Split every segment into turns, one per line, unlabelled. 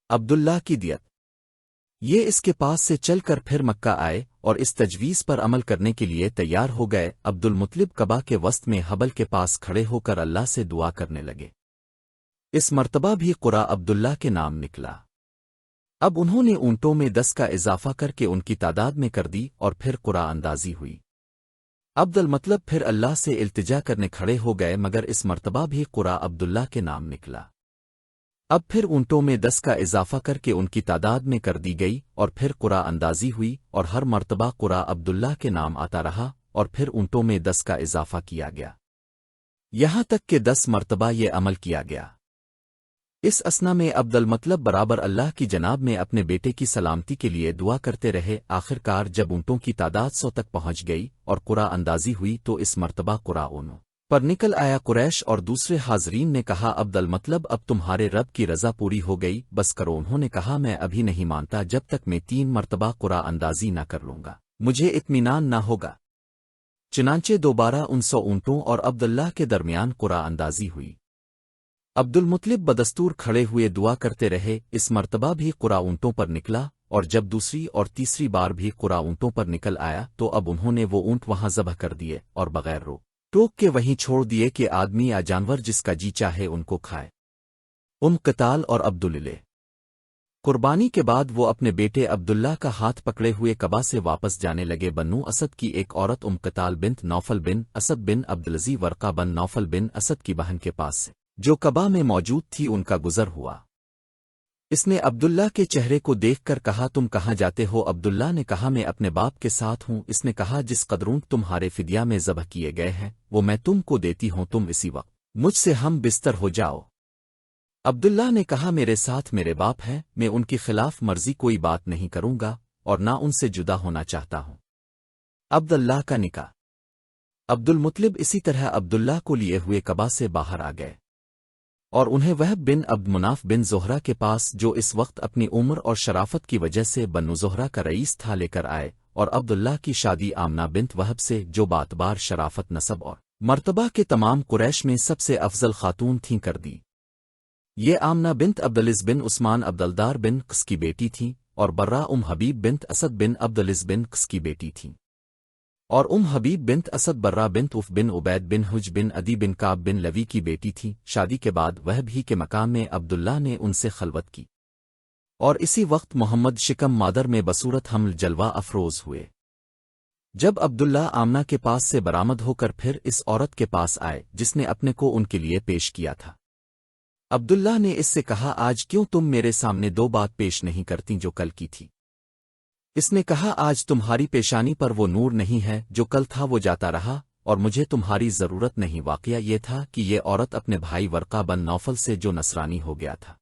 عبداللہ کی دیت۔ یہ اس کے پاس سے چل کر پھر مکہ آئے اور اس تجویز پر عمل کرنے کے لیے تیار ہو گئے۔ عبد المطلب کعبہ کے وسط میں حبل کے پاس کھڑے ہو کر اللہ سے دعا کرنے لگے۔ اس مرتبہ بھی قرا عبداللہ کے نام نکلا۔ اب انہوں نے اونٹوں میں 10 کا اضافہ کر کے ان کی تعداد میں کر دی اور پھر قرا اندازی ہوئی۔ عبد المطلب پھر اللہ سے التجا کرنے کھڑے ہو گئے، مگر اس مرتبہ بھی قرا عبداللہ کے نام نکلا۔ اب پھر اونٹوں میں 10 کا اضافہ کر کے ان کی تعداد میں کر دی گئی اور پھر قرا اندازی ہوئی، اور ہر مرتبہ قرا عبداللہ کے نام آتا رہا اور پھر اونٹوں میں 10 کا اضافہ کیا گیا، یہاں تک کہ 10 مرتبہ یہ عمل کیا گیا۔ اس اسنا میں عبد المطلب برابر اللہ کی جناب میں اپنے بیٹے کی سلامتی کے لیے دعا کرتے رہے۔ آخر کار جب اونٹوں کی تعداد 100 تک پہنچ گئی اور قرا اندازی ہوئی تو اس مرتبہ قرا اونوں پر نکل آیا۔ قریش اور دوسرے حاضرین نے کہا، عبد المطلب اب تمہارے رب کی رضا پوری ہو گئی، بس کرو۔ انہوں نے کہا، میں ابھی نہیں مانتا جب تک میں 3 مرتبہ قرا اندازی نہ کر لوں گا، مجھے اطمینان نہ ہوگا۔ چنانچہ دوبارہ ان 100 اونٹوں اور عبداللہ کے درمیان قرا اندازی ہوئی۔ عبد المطلب بدستور کھڑے ہوئے دعا کرتے رہے۔ اس مرتبہ بھی قرا اونٹوں پر نکلا، اور جب دوسری اور تیسری بار بھی قرا اونٹوں پر نکل آیا تو اب انہوں نے وہ اونٹ وہاں ذبح کر دیے اور بغیر رو ٹوک کے وہیں چھوڑ دیے کہ آدمی یا جانور جس کا جی چاہے ان کو کھائے۔ قتال اور عبداللہ قربانی کے بعد وہ اپنے بیٹے عبداللہ کا ہاتھ پکڑے ہوئے کعبہ سے واپس جانے لگے۔ بنو اسد کی ایک عورت قتال بنت نوفل بن اسد بن عبدالعزی ورقہ بن نوفل بن اسد کی بہن کے پاس سے جو کعبہ میں موجود تھی ان کا گزر ہوا۔ اس نے عبداللہ کے چہرے کو دیکھ کر کہا، تم کہاں جاتے ہو؟ عبداللہ نے کہا، میں اپنے باپ کے ساتھ ہوں۔ اس نے کہا، جس قدروں تمہارے فدیہ میں ذبح کیے گئے ہیں وہ میں تم کو دیتی ہوں، تم اسی وقت مجھ سے ہم بستر ہو جاؤ۔ عبداللہ نے کہا، میرے ساتھ میرے باپ ہیں، میں ان کی خلاف مرضی کوئی بات نہیں کروں گا اور نہ ان سے جدا ہونا چاہتا ہوں۔ عبداللہ کا نکاح۔ عبد المطلب اسی طرح عبداللہ کو لیے ہوئے کعبہ سے باہر آ گئے اور انہیں وہب بن عبد مناف بن زہرہ کے پاس، جو اس وقت اپنی عمر اور شرافت کی وجہ سے بنو زہرہ کا رئیس تھا، لے کر آئے، اور عبداللہ کی شادی آمنہ بنت وہب سے، جو باتبار شرافت نسب اور مرتبہ کے تمام قریش میں سب سے افضل خاتون تھیں، کر دی۔ یہ آمنہ بنت عبدالعز بن عثمان عبدالدار بن قس کی بیٹی تھیں، اور برہ حبیب بنت اسد بن عبدالعز بن قس کی بیٹی تھیں، اور حبیب بنت اسد برہ بنت عف بن عبید بن حج بن عدی بن کعب بن لوی کی بیٹی تھی۔ شادی کے بعد وہب ہی کے مقام میں عبداللہ نے ان سے خلوت کی، اور اسی وقت محمد شکم مادر میں بصورت حمل جلوہ افروز ہوئے۔ جب عبداللہ آمنہ کے پاس سے برآمد ہو کر پھر اس عورت کے پاس آئے جس نے اپنے کو ان کے لیے پیش کیا تھا، عبداللہ نے اس سے کہا، آج کیوں تم میرے سامنے 2 بات پیش نہیں کرتی جو کل کی تھی؟ اس نے کہا، آج تمہاری پیشانی پر وہ نور نہیں ہے جو کل تھا، وہ جاتا رہا اور مجھے تمہاری ضرورت نہیں۔ واقعہ یہ تھا کہ یہ عورت اپنے بھائی ورقہ بن نوفل سے، جو نصرانی ہو گیا تھا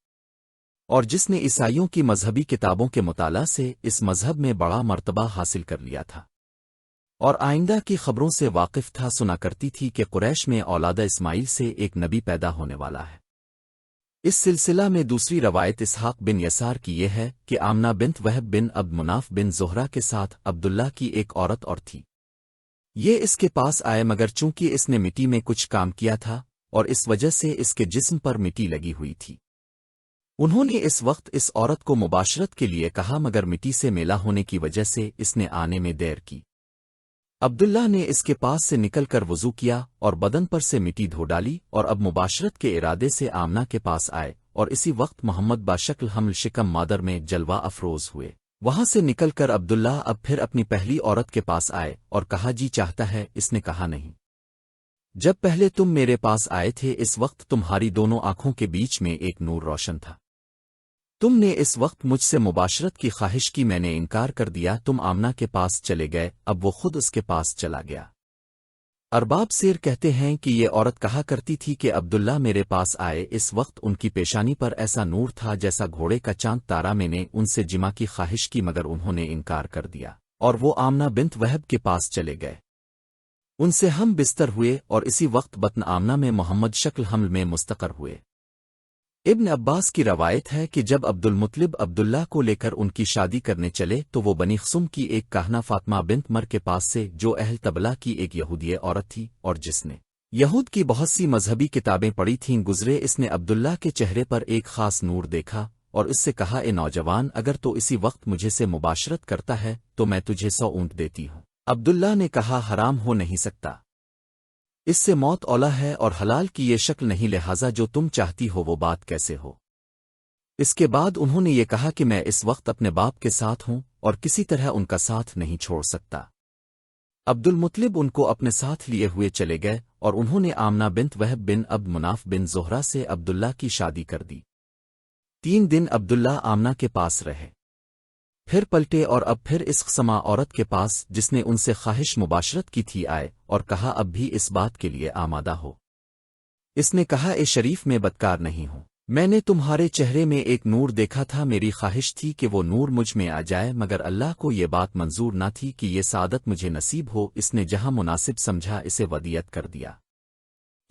اور جس نے عیسائیوں کی مذہبی کتابوں کے مطالعہ سے اس مذہب میں بڑا مرتبہ حاصل کر لیا تھا اور آئندہ کی خبروں سے واقف تھا، سنا کرتی تھی کہ قریش میں اولاد اسماعیل سے ایک نبی پیدا ہونے والا ہے۔ اس سلسلہ میں دوسری روایت اسحاق بن یسار کی یہ ہے کہ آمنہ بنت وہب بن عبد مناف بن زہرہ کے ساتھ عبداللہ کی ایک عورت اور تھی۔ یہ اس کے پاس آئے، مگر چونکہ اس نے مٹی میں کچھ کام کیا تھا اور اس وجہ سے اس کے جسم پر مٹی لگی ہوئی تھی، انہوں نے اس وقت اس عورت کو مباشرت کے لیے کہا، مگر مٹی سے میلا ہونے کی وجہ سے اس نے آنے میں دیر کی۔ عبداللہ نے اس کے پاس سے نکل کر وضو کیا اور بدن پر سے مٹی دھو ڈالی، اور اب مباشرت کے ارادے سے آمنہ کے پاس آئے، اور اسی وقت محمد باشکل حمل شکم مادر میں جلوہ افروز ہوئے۔ وہاں سے نکل کر عبداللہ اب پھر اپنی پہلی عورت کے پاس آئے اور کہا، جی چاہتا ہے؟ اس نے کہا، نہیں، جب پہلے تم میرے پاس آئے تھے اس وقت تمہاری دونوں آنکھوں کے بیچ میں ایک نور روشن تھا، تم نے اس وقت مجھ سے مباشرت کی خواہش کی، میں نے انکار کر دیا، تم آمنہ کے پاس چلے گئے، اب وہ خود اس کے پاس چلا گیا۔ ارباب سیر کہتے ہیں کہ یہ عورت کہا کرتی تھی کہ عبداللہ میرے پاس آئے، اس وقت ان کی پیشانی پر ایسا نور تھا جیسا گھوڑے کا چاند تارا، میں نے ان سے جمع کی خواہش کی مگر انہوں نے انکار کر دیا، اور وہ آمنہ بنت وہب کے پاس چلے گئے، ان سے ہم بستر ہوئے، اور اسی وقت بطن آمنہ میں محمد شکل حمل میں مستقر ہوئے۔ ابن عباس کی روایت ہے کہ جب عبد المطلب عبداللہ کو لے کر ان کی شادی کرنے چلے تو وہ بنی خصم کی ایک کاہنہ فاطمہ بنت مر کے پاس سے، جو اہل تبلا کی ایک یہودیہ عورت تھی اور جس نے یہود کی بہت سی مذہبی کتابیں پڑھی تھیں، گزرے۔ اس نے عبداللہ کے چہرے پر ایک خاص نور دیکھا اور اس سے کہا اے نوجوان اگر تو اسی وقت مجھے سے مباشرت کرتا ہے تو میں تجھے 100 اونٹ دیتی ہوں۔ عبداللہ نے کہا حرام ہو نہیں سکتا، اس سے موت اولا ہے اور حلال کی یہ شکل نہیں، لہٰذا جو تم چاہتی ہو وہ بات کیسے ہو۔ اس کے بعد انہوں نے یہ کہا کہ میں اس وقت اپنے باپ کے ساتھ ہوں اور کسی طرح ان کا ساتھ نہیں چھوڑ سکتا۔ عبد المطلب ان کو اپنے ساتھ لیے ہوئے چلے گئے اور انہوں نے آمنہ بنت وہب بن عبد مناف بن زہرہ سے عبداللہ کی شادی کر دی۔ 3 دن عبداللہ آمنہ کے پاس رہے، پھر پلٹے اور اب پھر اس قسمہ عورت کے پاس جس نے ان سے خواہش مباشرت کی تھی آئے اور کہا اب بھی اس بات کے لیے آمادہ ہو۔ اس نے کہا اے شریف میں بدکار نہیں ہوں، میں نے تمہارے چہرے میں ایک نور دیکھا تھا، میری خواہش تھی کہ وہ نور مجھ میں آ جائے، مگر اللہ کو یہ بات منظور نہ تھی کہ یہ سعادت مجھے نصیب ہو، اس نے جہاں مناسب سمجھا اسے ودیعت کر دیا۔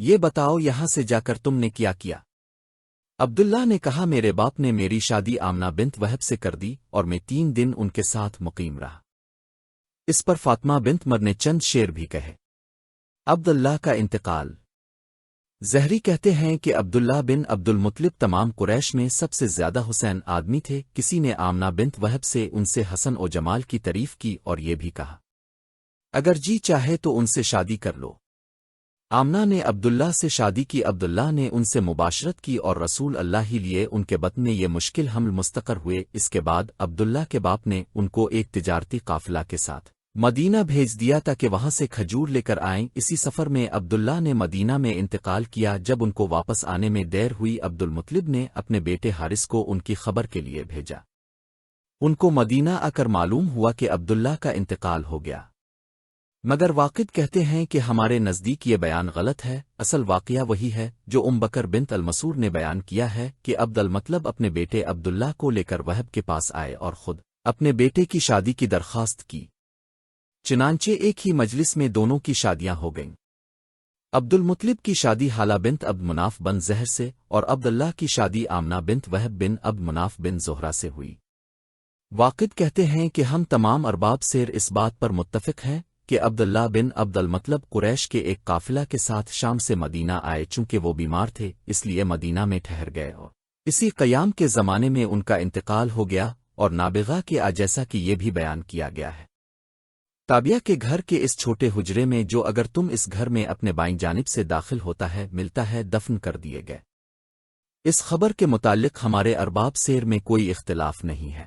یہ بتاؤ یہاں سے جا کر تم نے کیا کیا؟ عبداللہ نے کہا میرے باپ نے میری شادی آمنہ بنت وہب سے کر دی اور میں 3 دن ان کے ساتھ مقیم رہا۔ اس پر فاطمہ بنت مر نے چند شعر بھی کہے۔ عبداللہ کا انتقال۔ زہری کہتے ہیں کہ عبداللہ بن عبد المطلب تمام قریش میں سب سے زیادہ حسین آدمی تھے، کسی نے آمنہ بنت وہب سے ان سے حسن و جمال کی تعریف کی اور یہ بھی کہا اگر جی چاہے تو ان سے شادی کر لو۔ آمنہ نے عبداللہ سے شادی کی، عبداللہ نے ان سے مباشرت کی اور رسول اللہ ہی لیے ان کے بطن میں یہ مشکل حمل مستقر ہوئے۔ اس کے بعد عبداللہ کے باپ نے ان کو ایک تجارتی قافلہ کے ساتھ مدینہ بھیج دیا تاکہ وہاں سے کھجور لے کر آئیں۔ اسی سفر میں عبداللہ نے مدینہ میں انتقال کیا۔ جب ان کو واپس آنے میں دیر ہوئی عبد المطلب نے اپنے بیٹے حارث کو ان کی خبر کے لیے بھیجا۔ ان کو مدینہ آ کر معلوم ہوا کہ عبداللہ کا انتقال ہو گیا، مگر واقد کہتے ہیں کہ ہمارے نزدیک یہ بیان غلط ہے، اصل واقعہ وہی ہے جو بکر بنت المسور نے بیان کیا ہے کہ عبد المطلب اپنے بیٹے عبداللہ کو لے کر وہب کے پاس آئے اور خود اپنے بیٹے کی شادی کی درخواست کی، چنانچہ ایک ہی مجلس میں دونوں کی شادیاں ہو گئیں۔ عبد المطلب کی شادی حالہ بنت عبد مناف بن زہر سے اور عبداللہ کی شادی آمنہ بنت وہب بن عبد مناف بن زہرہ سے ہوئی۔ واقد کہتے ہیں کہ ہم تمام ارباب سیر اس بات پر متفق ہیں کہ عبداللہ بن عبد المطلب قریش کے ایک قافلہ کے ساتھ شام سے مدینہ آئے، چونکہ وہ بیمار تھے اس لیے مدینہ میں ٹھہر گئے اور اسی قیام کے زمانے میں ان کا انتقال ہو گیا، اور نابغہ کے جیسا کہ یہ بھی بیان کیا گیا ہے تابیہ کے گھر کے اس چھوٹے حجرے میں جو اگر تم اس گھر میں اپنے بائیں جانب سے داخل ہوتا ہے ملتا ہے دفن کر دیے گئے۔ اس خبر کے متعلق ہمارے ارباب سیر میں کوئی اختلاف نہیں ہے۔